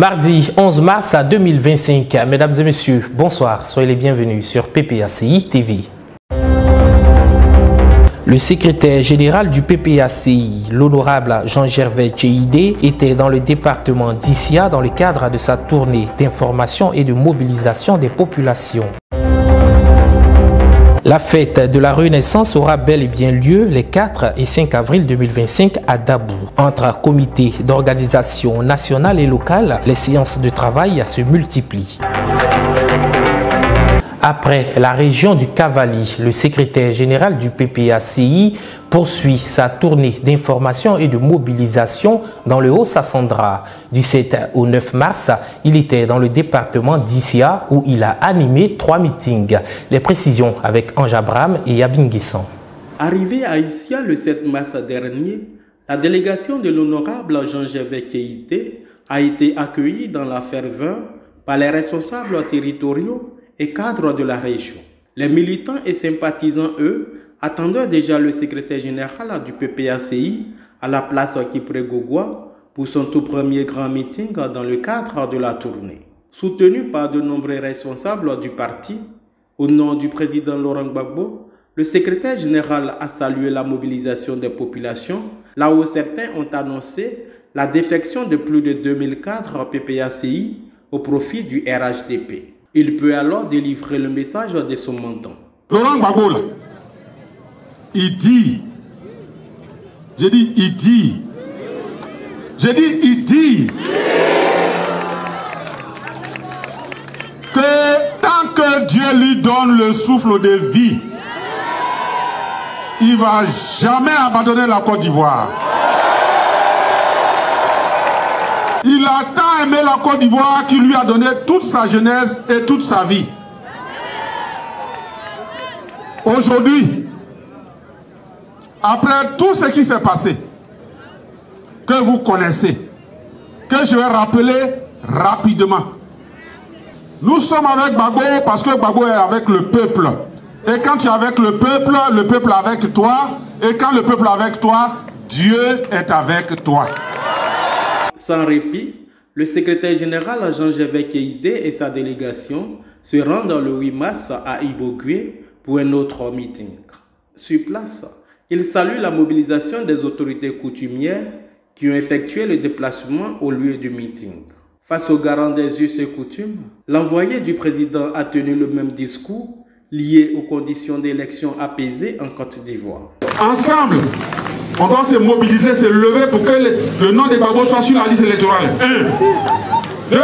Mardi 11 mars 2025. Mesdames et messieurs, bonsoir. Soyez les bienvenus sur PPACI TV. Le secrétaire général du PPACI, l'honorable Jean-Gervais Tchéidé, était dans le département d'Issia dans le cadre de sa tournée d'information et de mobilisation des populations. La fête de la Renaissance aura bel et bien lieu les 4 et 5 avril 2025 à Dabou. Entre comités d'organisation nationale et locale, les séances de travail se multiplient. Après la région du Cavali, le secrétaire général du PPACI poursuit sa tournée d'information et de mobilisation dans le Haut-Sassandra. Du 7 au 9 mars, il était dans le département d'Issia où il a animé 3 meetings. Les précisions avec Ange Abraham et Yabin Guessan. Arrivé à Issia le 7 mars dernier, la délégation de l'honorable Jean-Gervais Tchéidé a été accueillie dans la ferveur par les responsables territoriaux et cadres de la région. Les militants et sympathisants, eux, attendaient déjà le secrétaire général du PPACI à la place Kipré-Gogwa pour son tout premier grand meeting dans le cadre de la tournée. Soutenu par de nombreux responsables du parti, au nom du président Laurent Gbagbo, le secrétaire général a salué la mobilisation des populations, là où certains ont annoncé la défection de plus de 2000 cadres PPACI au profit du RHDP. Il peut alors délivrer le message de son menton. Laurent Gbagbo, là, il dit, j'ai dit, il dit, j'ai dit, il dit, que tant que Dieu lui donne le souffle de vie, il ne va jamais abandonner la Côte d'Ivoire. Il a tant aimé la Côte d'Ivoire qu'il lui a donné toute sa jeunesse et toute sa vie. Aujourd'hui, après tout ce qui s'est passé, que vous connaissez, que je vais rappeler rapidement, nous sommes avec Gbagbo parce que Gbagbo est avec le peuple. Et quand tu es avec le peuple est avec toi. Et quand le peuple est avec toi, Dieu est avec toi. Sans répit, le secrétaire général Jean-Gervais Tchéidé et sa délégation se rendent le 8 mars à Ibogwe pour un autre meeting. Sur place, il salue la mobilisation des autorités coutumières qui ont effectué le déplacement au lieu du meeting. Face aux garants des us et coutumes, l'envoyé du président a tenu le même discours lié aux conditions d'élection apaisées en Côte d'Ivoire. Ensemble, on doit se mobiliser, se lever pour que le nom de Gbagbo soit sur la liste électorale. 1. 2.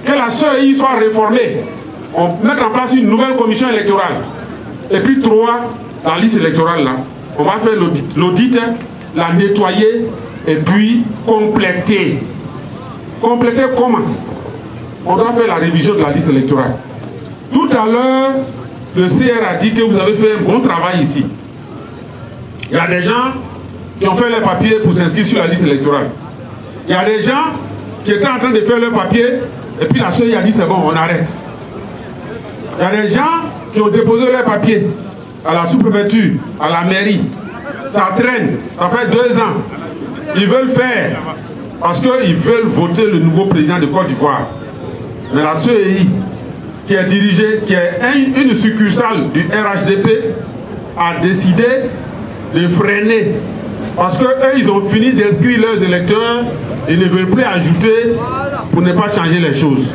Que la CEI soit réformée. On met en place une nouvelle commission électorale. Et puis 3. La liste électorale là, on va faire l'audit, la nettoyer et puis compléter. Compléter comment? On doit faire la révision de la liste électorale. Tout à l'heure, le CR a dit que vous avez fait un bon travail ici. Il y a des gens qui ont fait leurs papiers pour s'inscrire sur la liste électorale. Il y a des gens qui étaient en train de faire leurs papiers et puis la CEI a dit c'est bon, on arrête. Il y a des gens qui ont déposé leurs papiers à la sous-préfecture, à la mairie. Ça traîne, ça fait 2 ans. Ils veulent faire parce qu'ils veulent voter le nouveau président de Côte d'Ivoire. Mais la CEI, qui est dirigée, qui est une succursale du RHDP, a décidé de freiner. Parce qu'eux, ils ont fini d'inscrire leurs électeurs, ils ne veulent plus ajouter pour ne pas changer les choses.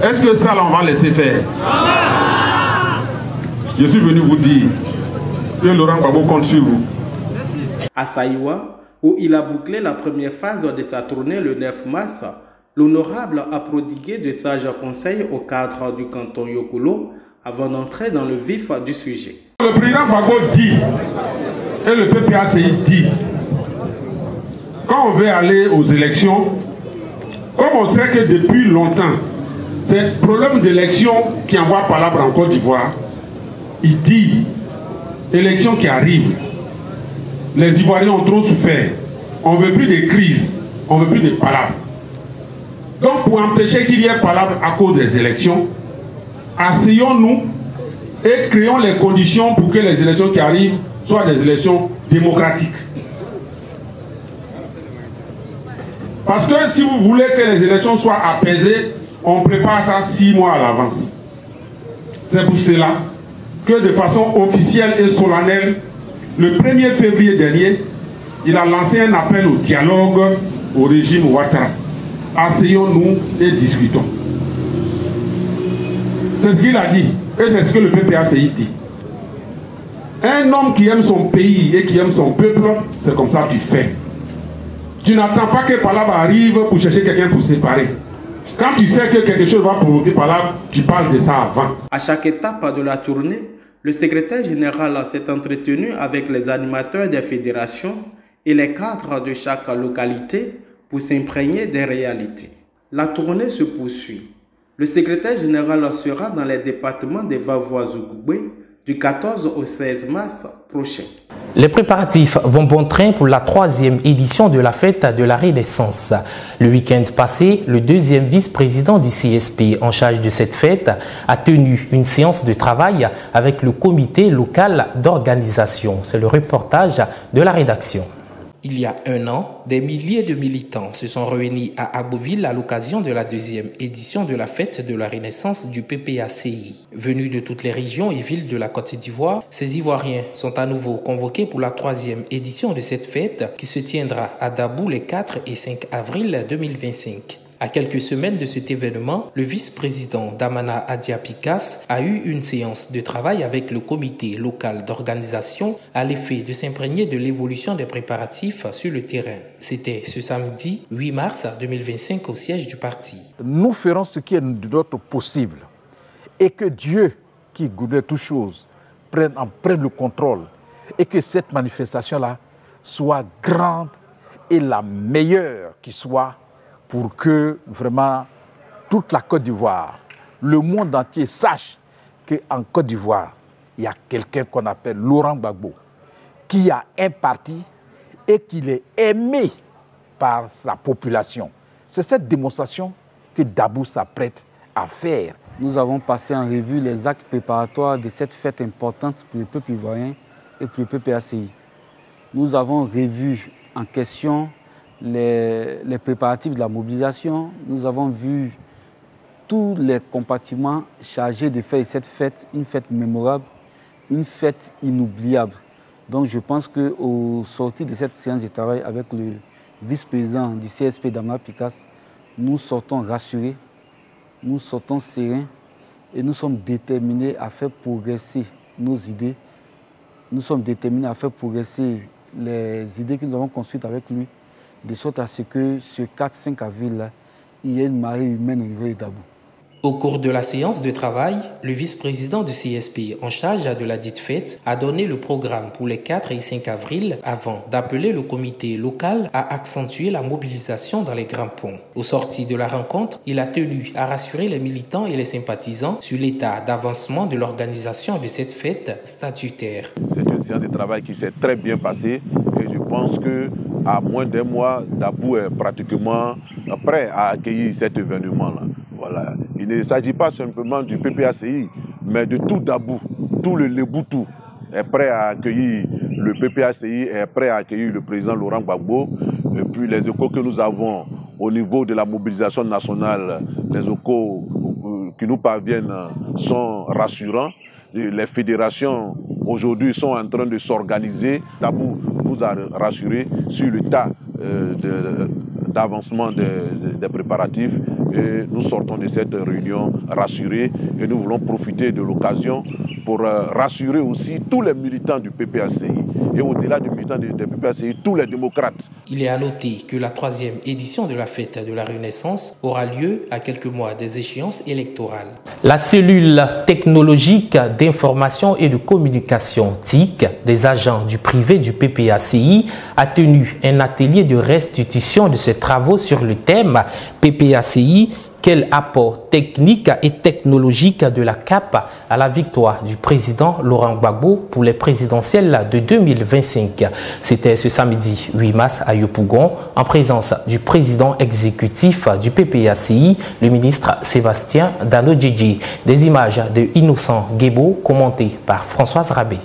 Est-ce que ça, là, on va laisser faire? Je suis venu vous dire que Laurent Gbagbo compte sur vous. À Saïwa, où il a bouclé la première phase de sa tournée le 9 mars, l'honorable a prodigué de sages conseils au cadre du canton Yokolo avant d'entrer dans le vif du sujet. Le président Gbagbo dit, et le PPACI dit, quand on veut aller aux élections, comme on sait que depuis longtemps, c'est le problème d'élection qui envoie palabre en Côte d'Ivoire, il dit, élection qui arrive, les Ivoiriens ont trop souffert, on ne veut plus de crise, on ne veut plus de palabres. Donc pour empêcher qu'il y ait palabre à cause des élections, asseyons-nous et créons les conditions pour que les élections qui arrivent soient des élections démocratiques. Parce que si vous voulez que les élections soient apaisées, on prépare ça 6 mois à l'avance. C'est pour cela que de façon officielle et solennelle, le 1er février dernier, il a lancé un appel au dialogue au régime Ouattara. Asseyons-nous et discutons. C'est ce qu'il a dit et c'est ce que le PPACI dit. Un homme qui aime son pays et qui aime son peuple, c'est comme ça que tu fais. Tu n'attends pas que Palabra arrive pour chercher quelqu'un pour séparer. Quand tu sais que quelque chose va provoquer Palabra, tu parles de ça avant. À chaque étape de la tournée, le secrétaire général s'est entretenu avec les animateurs des fédérations et les cadres de chaque localité pour s'imprégner des réalités. La tournée se poursuit. Le secrétaire général sera dans les départements de Vavoise-Goubé du 14 au 16 mars prochain. Les préparatifs vont bon train pour la 3e édition de la fête de la Renaissance. Le week-end passé, le 2e vice-président du CSP en charge de cette fête a tenu une séance de travail avec le comité local d'organisation. C'est le reportage de la rédaction. Il y a un an, des milliers de militants se sont réunis à Abouville à l'occasion de la 2e édition de la fête de la Renaissance du PPACI. Venus de toutes les régions et villes de la Côte d'Ivoire, ces Ivoiriens sont à nouveau convoqués pour la 3e édition de cette fête qui se tiendra à Dabou les 4 et 5 avril 2025. À quelques semaines de cet événement, le vice-président Damana Adiapikas a eu une séance de travail avec le comité local d'organisation à l'effet de s'imprégner de l'évolution des préparatifs sur le terrain. C'était ce samedi 8 mars 2025 au siège du parti. Nous ferons ce qui est de notre possible et que Dieu, qui gouverne toutes choses, prenne le contrôle et que cette manifestation-là soit grande et la meilleure qui soit, pour que vraiment toute la Côte d'Ivoire, le monde entier sache qu'en Côte d'Ivoire, il y a quelqu'un qu'on appelle Laurent Gbagbo, qui a un parti et qu'il est aimé par sa population. C'est cette démonstration que Dabou s'apprête à faire. Nous avons passé en revue les actes préparatoires de cette fête importante pour le peuple ivoirien et pour le PPACI. Nous avons revu en question les préparatifs de la mobilisation. Nous avons vu tous les compartiments chargés de faire cette fête une fête mémorable, une fête inoubliable. Donc je pense qu'au sortir de cette séance de travail avec le vice-président du CSP, Damana Pikas, nous sortons rassurés, nous sortons sereins et nous sommes déterminés à faire progresser nos idées. Nous sommes déterminés à faire progresser les idées que nous avons construites avec lui, de sorte à ce que ce 4-5 avril, il y ait une marée humaine au niveau de Dabou. Au cours de la séance de travail, le vice-président du CSP en charge de la dite fête a donné le programme pour les 4 et 5 avril avant d'appeler le comité local à accentuer la mobilisation dans les grands ponts. Au sorti de la rencontre, il a tenu à rassurer les militants et les sympathisants sur l'état d'avancement de l'organisation de cette fête statutaire. C'est une séance de travail qui s'est très bien passée et je pense qu'à moins d'un mois, Dabou est pratiquement prêt à accueillir cet événement-là. Voilà. Il ne s'agit pas simplement du PPACI, mais de tout Dabou, tout le Leboutou est prêt à accueillir le PPACI, est prêt à accueillir le président Laurent Gbagbo. Et puis les échos que nous avons au niveau de la mobilisation nationale, les échos qui nous parviennent sont rassurants. Les fédérations aujourd'hui sont en train de s'organiser. Dabou nous a rassurés sur le tas d'avancement des préparatifs et nous sortons de cette réunion rassurés et nous voulons profiter de l'occasion pour rassurer aussi tous les militants du PPACI et au-delà des militants du PPACI, tous les démocrates. Il est à noter que la 3e édition de la fête de la Renaissance aura lieu à quelques mois des échéances électorales. La cellule technologique d'information et de communication TIC des agents du privé du PPACI a tenu un atelier de restitution de ses travaux sur le thème PPACI. Quel apport technique et technologique de la CAP à la victoire du président Laurent Gbagbo pour les présidentielles de 2025. C'était ce samedi 8 mars à Yopougon, en présence du président exécutif du PPACI, le ministre Sébastien Dano-Djidji. Des images de Innocent Guébo commentées par Françoise Rabé.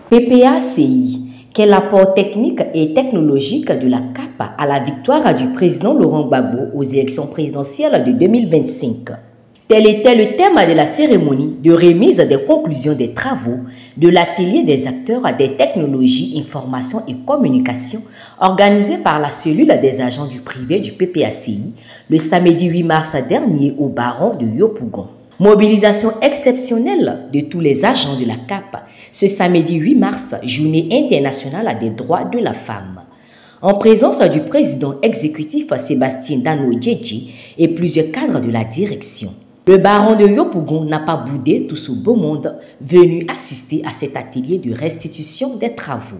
PPACI, Quel apport technique et technologique de la CAP à la victoire du président Laurent Gbagbo aux élections présidentielles de 2025? Tel était le thème de la cérémonie de remise des conclusions des travaux de l'atelier des acteurs des technologies, information et communication organisé par la cellule des agents du privé du PPACI le samedi 8 mars dernier au Baron de Yopougon. Mobilisation exceptionnelle de tous les agents de la CAP ce samedi 8 mars, journée internationale des droits de la femme. En présence du président exécutif Sébastien Dano Djedje et plusieurs cadres de la direction. Le baron de Yopougon n'a pas boudé tout ce beau monde venu assister à cet atelier de restitution des travaux.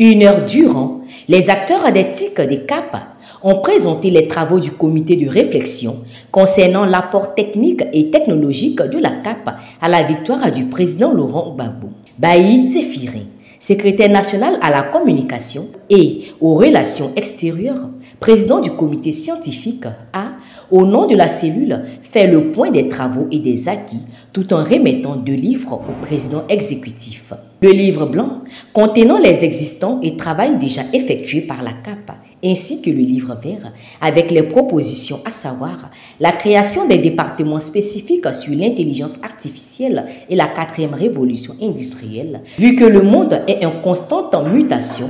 1 heure durant, les acteurs des TIC des CAP ont présenté les travaux du comité de réflexion concernant l'apport technique et technologique de la CAP à la victoire du président Laurent Gbagbo. Bailly Zéphirin, secrétaire national à la communication et aux relations extérieures, président du comité scientifique, a, au nom de la cellule, fait le point des travaux et des acquis tout en remettant 2 livres au président exécutif. Le livre blanc contenant les existants et travaux déjà effectués par la CAP, ainsi que le livre vert avec les propositions, à savoir la création des départements spécifiques sur l'intelligence artificielle et la 4e révolution industrielle, vu que le monde est en constante mutation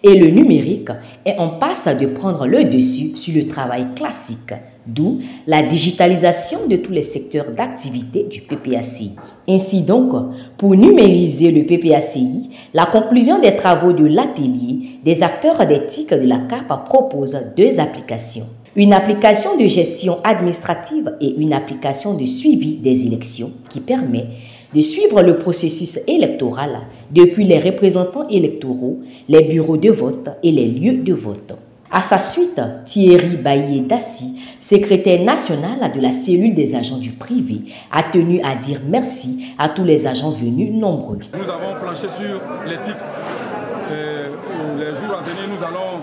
et le numérique est en passe de prendre le dessus sur le travail classique, d'où la digitalisation de tous les secteurs d'activité du PPACI. Ainsi donc, pour numériser le PPACI, la conclusion des travaux de l'atelier des acteurs des TIC de la CAP propose 2 applications. Une application de gestion administrative et une application de suivi des élections qui permet de suivre le processus électoral depuis les représentants électoraux, les bureaux de vote et les lieux de vote. À sa suite, Thierry Bailly-Dassi, secrétaire national de la cellule des agents du privé, a tenu à dire merci à tous les agents venus nombreux. Nous avons planché sur l'éthique. Les jours à venir, nous allons,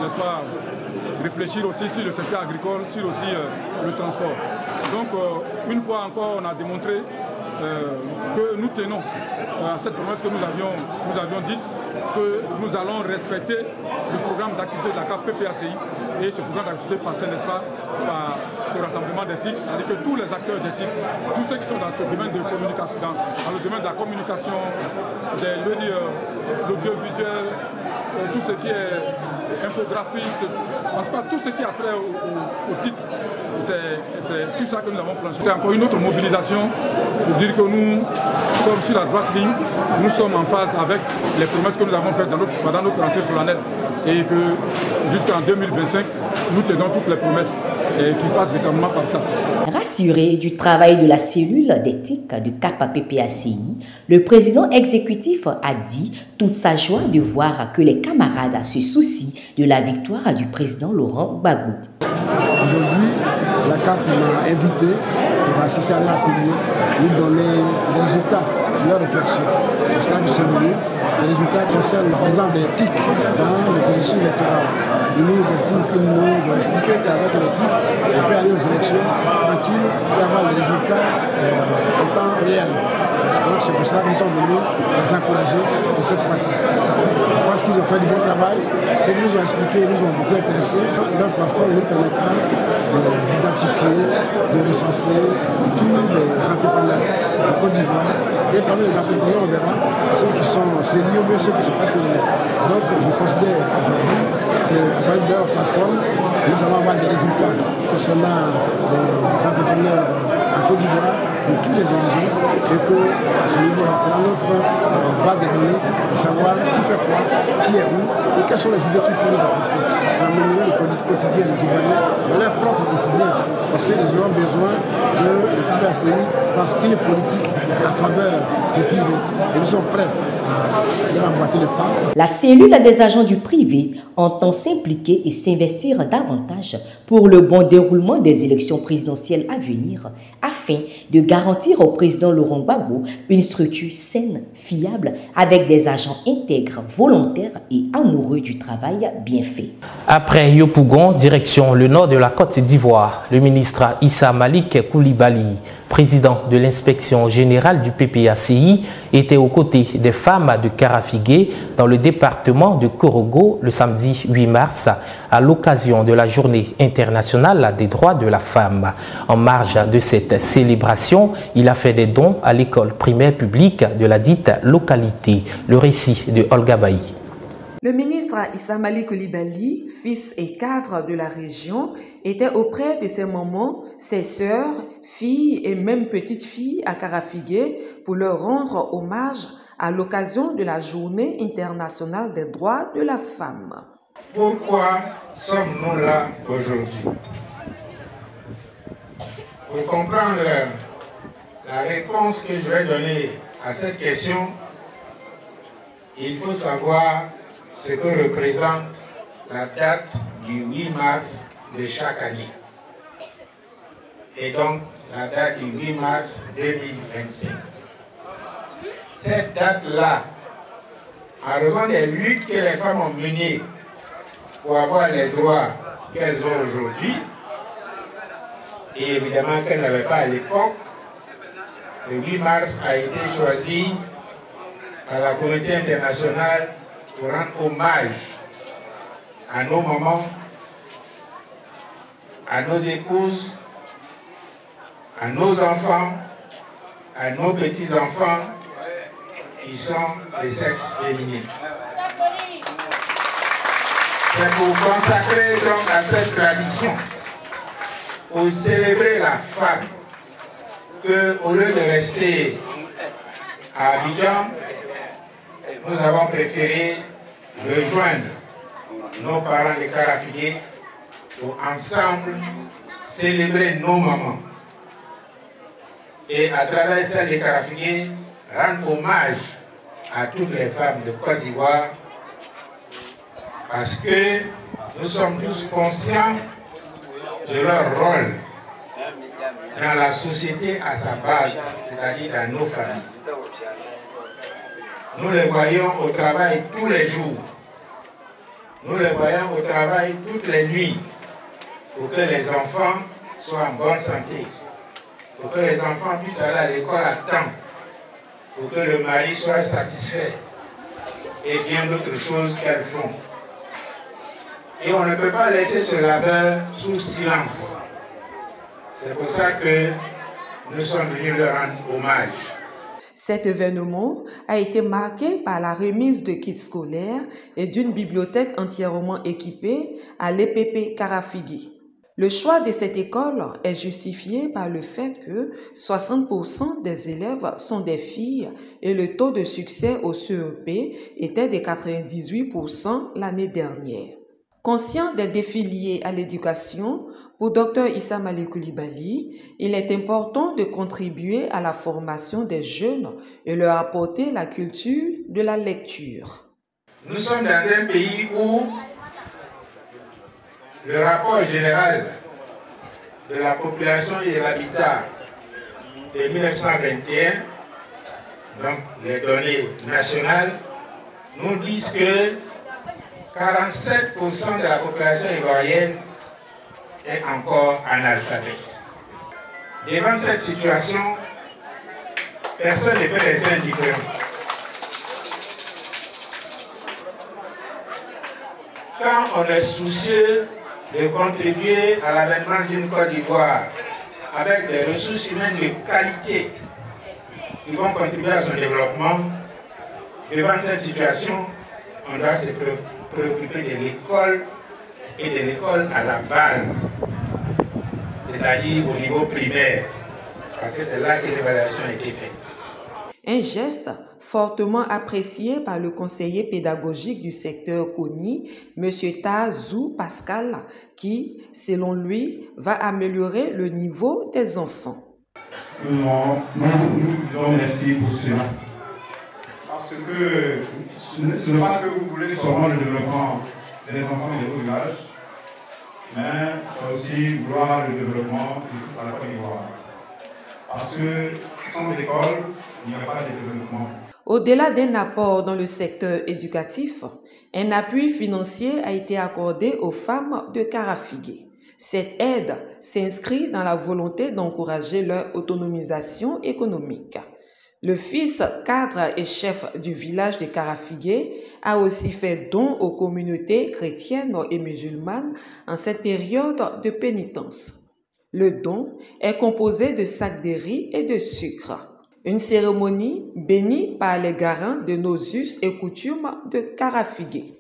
n'est-ce pas, réfléchir aussi sur le secteur agricole, sur aussi le transport. Donc, une fois encore, on a démontré que nous tenons à cette promesse que nous avions dite, que nous allons respecter le programme d'activité de la CAP PPACI et ce programme d'activité passé, n'est-ce pas, par ce rassemblement d'éthique, c'est-à-dire que tous les acteurs d'éthique, tous ceux qui sont dans ce domaine de communication, dans le domaine de la communication, l'audiovisuel, tout ce qui est infographiste, en tout cas tout ce qui a trait au titre, c'est sur ça que nous avons planché. C'est encore une autre mobilisation pour dire que nous sommes sur la droite ligne, nous sommes en phase avec les promesses que nous avons faites pendant notre rentrée solennelle et que jusqu'en 2025, nous tenons toutes les promesses qui passent véritablement par ça. Rassuré du travail de la cellule d'éthique de CAP-PPACI, le président exécutif a dit toute sa joie de voir que les camarades se soucient de la victoire du président Laurent Gbagbo. Aujourd'hui, la CAP m'a invité pour assister à l'atelier, nous donner des résultats de leur réflexion. C'est pour ça que je suis venu. Ces résultats concernent par exemple des TIC dans le processus électoral. Ils nous estiment que nous ont expliqué qu'avec les TIC, on peut aller aux élections tranquilles et avoir des résultats en temps réel. Donc c'est pour ça que nous sommes venus les encourager pour cette fois-ci. Je pense qu'ils ont fait du bon travail. C'est qu'ils nous ont expliqué, ils nous ont beaucoup intéressés. Leur plateforme nous permettra d'identifier, de recenser tous les entrepreneurs de Côte d'Ivoire. Et parmi les entrepreneurs, on verra ceux qui sont sérieux, mais ceux qui ne sont pas sérieux. Donc je considère aujourd'hui qu'à partir de leur plateforme, nous allons avoir des résultats concernant les entrepreneurs en Côte d'Ivoire de tous les horizons et qu'à ce niveau, on fera notre base de données pour savoir qui fait quoi, qui est où et quelles sont les idées qui peuvent nous apporter pour améliorer le quotidien des Ivoiriens, dans leur propre quotidien, parce qu'ils auront besoin de le PPACI parce qu'il est politique en faveur des privés et nous sommes prêts à leur emboîter le pas. La cellule des agents du privé entend s'impliquer et s'investir davantage pour le bon déroulement des élections présidentielles à venir afin de garantir au président Laurent Gbagbo une structure saine, fiable, avec des agents intègres, volontaires et amoureux du travail bien fait. Après Yopougon, direction le nord de la Côte d'Ivoire, le ministre Issa Malik Coulibaly, président de l'inspection générale du PPACI, était aux côtés des femmes femmes de Karafigué dans le département de Korogo le samedi 8 mars à l'occasion de la Journée internationale des droits de la femme. En marge de cette célébration, il a fait des dons à l'école primaire publique de la dite localité. Le récit de Olga Bailly. Le ministre Issa Mali Coulibaly, fils et cadre de la région, était auprès de ses mamans, ses sœurs, filles et même petites filles à Karafigué pour leur rendre hommage à l'occasion de la Journée internationale des droits de la femme. Pourquoi sommes-nous là aujourd'hui? Pour comprendre la réponse que je vais donner à cette question, il faut savoir ce que représente la date du 8 mars de chaque année. Et donc, la date du 8 mars 2025. Cette date-là, en raison des luttes que les femmes ont menées pour avoir les droits qu'elles ont aujourd'hui, et évidemment qu'elles n'avaient pas à l'époque, le 8 mars a été choisi par la communauté internationale pour rendre hommage à nos mamans, à nos épouses, à nos enfants, à nos petits-enfants qui sont des sexes féminins. C'est pour consacrer donc à cette tradition, pour célébrer la femme, qu'au lieu de rester à Abidjan, nous avons préféré rejoindre nos parents de Karafigué pour ensemble célébrer nos mamans. Et à travers celle de Karafigué, rendre hommage à toutes les femmes de Côte d'Ivoire parce que nous sommes tous conscients de leur rôle dans la société à sa base, c'est-à-dire dans nos familles. Nous les voyons au travail tous les jours. Nous les voyons au travail toutes les nuits pour que les enfants soient en bonne santé, pour que les enfants puissent aller à l'école à temps, pour que le mari soit satisfait et bien d'autres choses qu'elles font. Et on ne peut pas laisser ce labeur sous silence. C'est pour ça que nous sommes venus leur rendre hommage. Cet événement a été marqué par la remise de kits scolaires et d'une bibliothèque entièrement équipée à l'EPP Karafigué. Le choix de cette école est justifié par le fait que 60% des élèves sont des filles et le taux de succès au CEP était de 98% l'année dernière. Conscient des défis liés à l'éducation, pour Dr Issa Mali Coulibaly, il est important de contribuer à la formation des jeunes et leur apporter la culture de la lecture. Nous sommes dans un pays où le rapport général de la population et de l'habitat de 1921, donc les données nationales, nous disent que 47% de la population ivoirienne est encore analphabète. Devant cette situation, personne ne peut rester indifférent. Quand on est soucieux de contribuer à l'avènement d'une Côte d'Ivoire avec des ressources humaines de qualité qui vont contribuer à son développement, devant cette situation, on doit se préoccuper de l'école et de l'école à la base, c'est-à-dire au niveau primaire, parce que c'est là que l'évaluation a été faite. Un geste fortement apprécié par le conseiller pédagogique du secteur Koni, M. Tazou Pascal, qui, selon lui, va améliorer le niveau des enfants. Nous disons merci pour cela. Parce que ce n'est pas que vous voulez seulement le développement des enfants et des villages, mais aussi vouloir le développement de toute la Côte d'Ivoire. Parce que sans école, il n'y a pas de développement. Au-delà d'un apport dans le secteur éducatif, un appui financier a été accordé aux femmes de Karafigué. Cette aide s'inscrit dans la volonté d'encourager leur autonomisation économique. Le fils cadre et chef du village de Karafigué a aussi fait don aux communautés chrétiennes et musulmanes en cette période de pénitence. Le don est composé de sacs de riz et de sucre. Une cérémonie bénie par les garants de nos us et coutumes de Karafigué.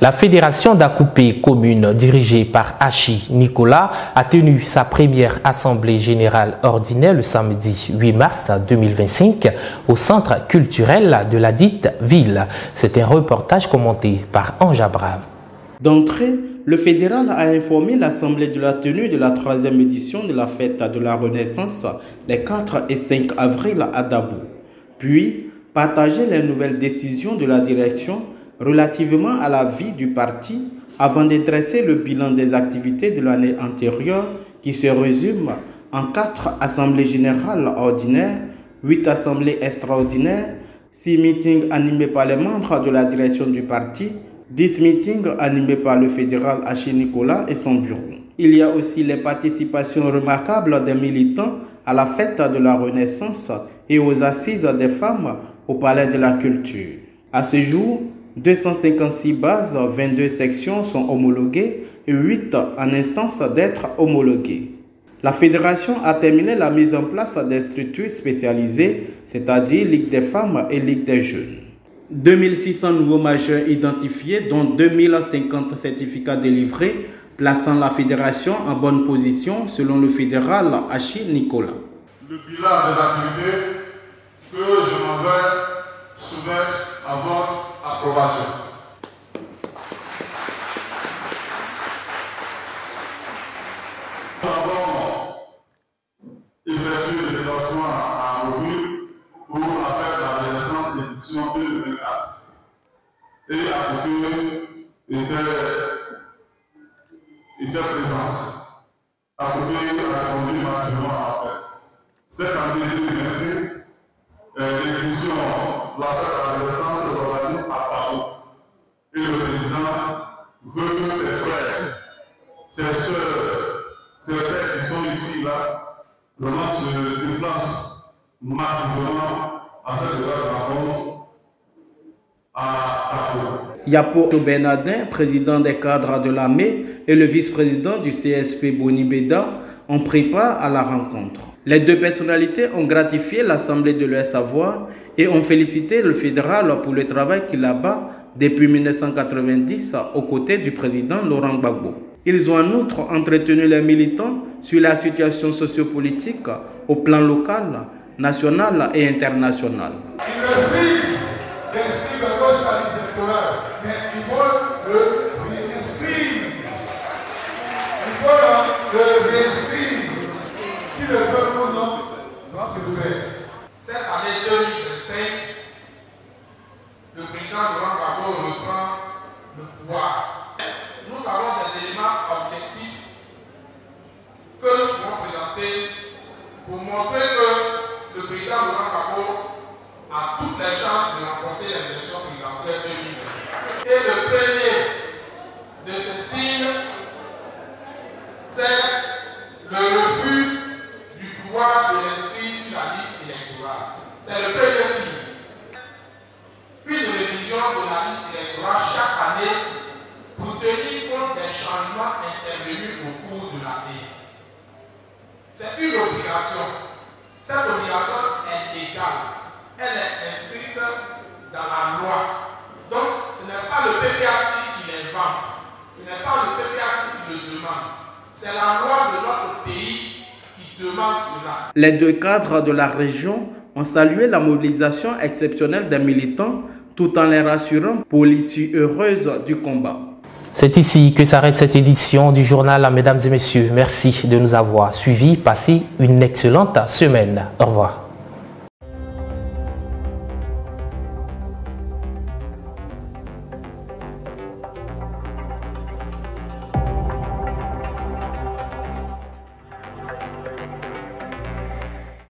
La Fédération d'Akoupé commune dirigée par Hachi Nicolas a tenu sa première assemblée générale ordinaire le samedi 8 mars 2025 au centre culturel de la dite ville. C'est un reportage commenté par Anja Brave. D'entrée, le fédéral a informé l'Assemblée de la tenue de la 3e édition de la fête de la Renaissance les 4 et 5 avril à Dabo. Puis, partagé les nouvelles décisions de la direction relativement à la vie du parti avant de dresser le bilan des activités de l'année antérieure qui se résume en 4 assemblées générales ordinaires, 8 assemblées extraordinaires, 6 meetings animés par les membres de la direction du parti, 10 meetings animés par le fédéral Hachi Nicolas et son bureau. Il y a aussi les participations remarquables des militants à la fête de la Renaissance et aux assises des femmes au Palais de la Culture. À ce jour, 256 bases, 22 sections sont homologuées et 8 en instance d'être homologuées. La fédération a terminé la mise en place des structures spécialisées, c'est-à-dire Ligue des femmes et Ligue des jeunes. 2600 nouveaux majeurs identifiés, dont 2050 certificats délivrés, plaçant la fédération en bonne position selon le fédéral Hachi Nicolas. Le bilan des activités que je m'en vais soumettre à votre approbation. Nous avons effectué le déplacement à Mobile pour la fête de la Renaissance édition 2024. Et à côté était présente. À côté a répondu massivement à l'appel. Cette année 2025, l'édition de la fête de la Renaissance s'organise à Paris. Et le président veut que ses frères, ses soeurs, ses pères qui sont ici, là, vraiment se déplacent massivement à cette rencontre à Paris. Yapo Bernardin, président des cadres de l'AME, et le vice-président du CSP Boni Beda ont pris part à la rencontre. Les deux personnalités ont gratifié l'Assemblée de leur savoir et ont félicité le fédéral pour le travail qu'il abat depuis 1990 aux côtés du président Laurent Gbagbo. Ils ont en outre entretenu les militants sur la situation sociopolitique au plan local, national et international. Cette année 2025, le président Laurent Gbagbo reprend le pouvoir. Nous avons des éléments objectifs que nous pouvons présenter pour montrer que le président Laurent Gbagbo a toutes les chances de remporter les élections présidentielles 2020. Et le premier de ces signes, c'est le refus du pouvoir de l'inscrire sur la liste électorale. C'est le premier signe. Une révision de la liste électorale chaque année pour tenir compte des changements intervenus au cours de l'année. C'est une obligation. Cette obligation est légale. Elle est inscrite dans la loi. Donc, ce n'est pas le PPAC qui l'invente. Ce n'est pas le PPAC qui le demande. C'est la loi de notre pays qui demande cela. Les deux cadres de la région ont salué la mobilisation exceptionnelle des militants tout en les rassurant pour l'issue heureuse du combat. C'est ici que s'arrête cette édition du journal, mesdames et messieurs. Merci de nous avoir suivis. Passez une excellente semaine. Au revoir.